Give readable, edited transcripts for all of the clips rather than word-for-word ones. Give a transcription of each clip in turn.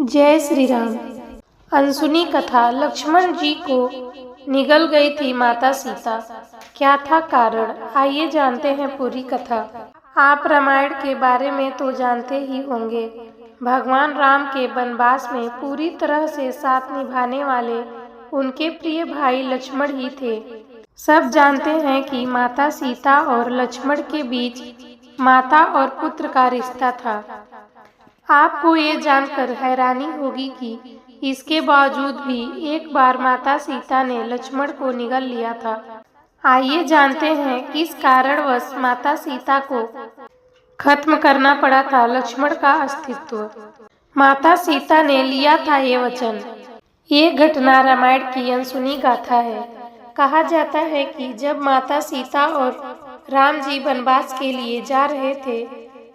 जय श्री राम। अनसुनी कथा। लक्ष्मण जी को निगल गई थी माता सीता। क्या था कारण, आइए जानते हैं पूरी कथा। आप रामायण के बारे में तो जानते ही होंगे। भगवान राम के वनवास में पूरी तरह से साथ निभाने वाले उनके प्रिय भाई लक्ष्मण ही थे। सब जानते हैं कि माता सीता और लक्ष्मण के बीच माता और पुत्र का रिश्ता था। आपको ये जानकर हैरानी होगी कि इसके बावजूद भी एक बार माता सीता ने लक्ष्मण को निगल लिया था। आइए जानते हैं किस कारणवश माता सीता को खत्म करना पड़ा था लक्ष्मण का अस्तित्व। माता सीता ने लिया था ये वचन। ये घटना रामायण की अनसुनी गाथा है। कहा जाता है कि जब माता सीता और राम जी वनवास के लिए जा रहे थे,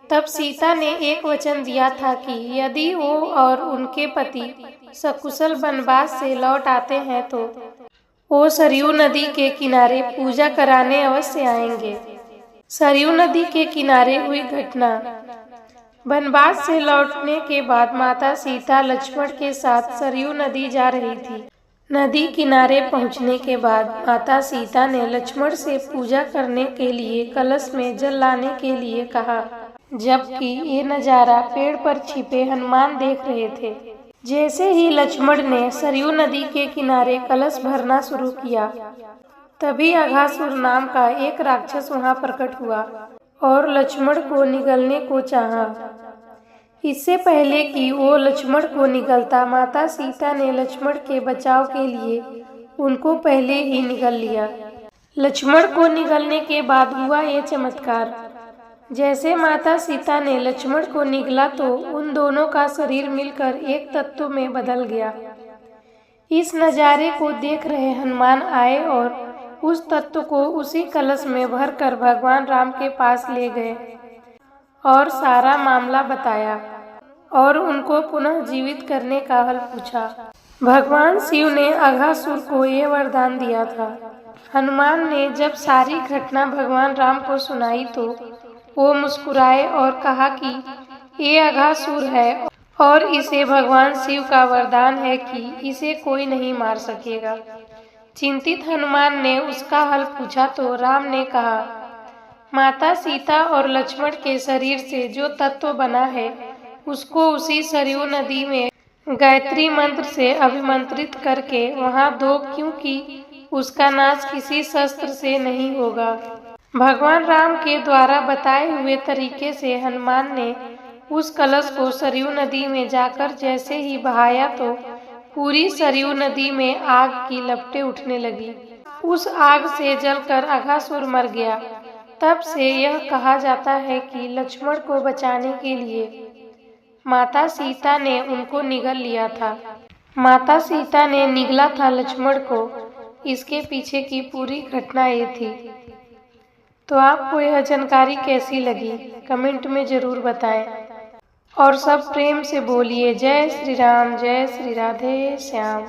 तब सीता ने एक वचन दिया था कि यदि वो और उनके पति सकुशल वनवास से लौट आते हैं तो वो सरयू नदी के किनारे पूजा कराने अवश्य आएंगे। सरयू नदी के किनारे हुई घटना। वनवास से लौटने के बाद माता सीता लक्ष्मण के साथ सरयू नदी जा रही थी। नदी किनारे पहुंचने के बाद माता सीता ने लक्ष्मण से पूजा करने के लिए कलश में जल लाने के लिए कहा, जबकि ये नज़ारा पेड़ पर छिपे हनुमान देख रहे थे। जैसे ही लक्ष्मण ने सरयू नदी के किनारे कलश भरना शुरू किया, तभी अघासुर नाम का एक राक्षस वहां प्रकट हुआ और लक्ष्मण को निगलने को चाहा। इससे पहले कि वो लक्ष्मण को निगलता, माता सीता ने लक्ष्मण के बचाव के लिए उनको पहले ही निगल लिया। लक्ष्मण को निगलने के बाद हुआ ये चमत्कार। जैसे माता सीता ने लक्ष्मण को निगला तो उन दोनों का शरीर मिलकर एक तत्व में बदल गया। इस नज़ारे को देख रहे हनुमान आए और उस तत्व को उसी कलश में भरकर भगवान राम के पास ले गए और सारा मामला बताया और उनको पुनः जीवित करने का हल पूछा। भगवान शिव ने अघासुर को ये वरदान दिया था। हनुमान ने जब सारी घटना भगवान राम को सुनाई तो वो मुस्कुराए और कहा कि ये अघासुर है और इसे भगवान शिव का वरदान है कि इसे कोई नहीं मार सकेगा। चिंतित हनुमान ने उसका हल पूछा तो राम ने कहा, माता सीता और लक्ष्मण के शरीर से जो तत्व बना है उसको उसी सरयू नदी में गायत्री मंत्र से अभिमंत्रित करके वहां दो, क्योंकि उसका नाश किसी शस्त्र से नहीं होगा। भगवान राम के द्वारा बताए हुए तरीके से हनुमान ने उस कलश को सरयू नदी में जाकर जैसे ही बहाया तो पूरी सरयू नदी में आग की लपटें उठने लगी। उस आग से जलकर अघासुर मर गया। तब से यह कहा जाता है कि लक्ष्मण को बचाने के लिए माता सीता ने उनको निगल लिया था। माता सीता ने निगला था लक्ष्मण को, इसके पीछे की पूरी घटना ये थी। तो आपको यह जानकारी कैसी लगी, कमेंट में ज़रूर बताएं और सब प्रेम से बोलिए जय श्री राम, जय श्री राधे श्याम।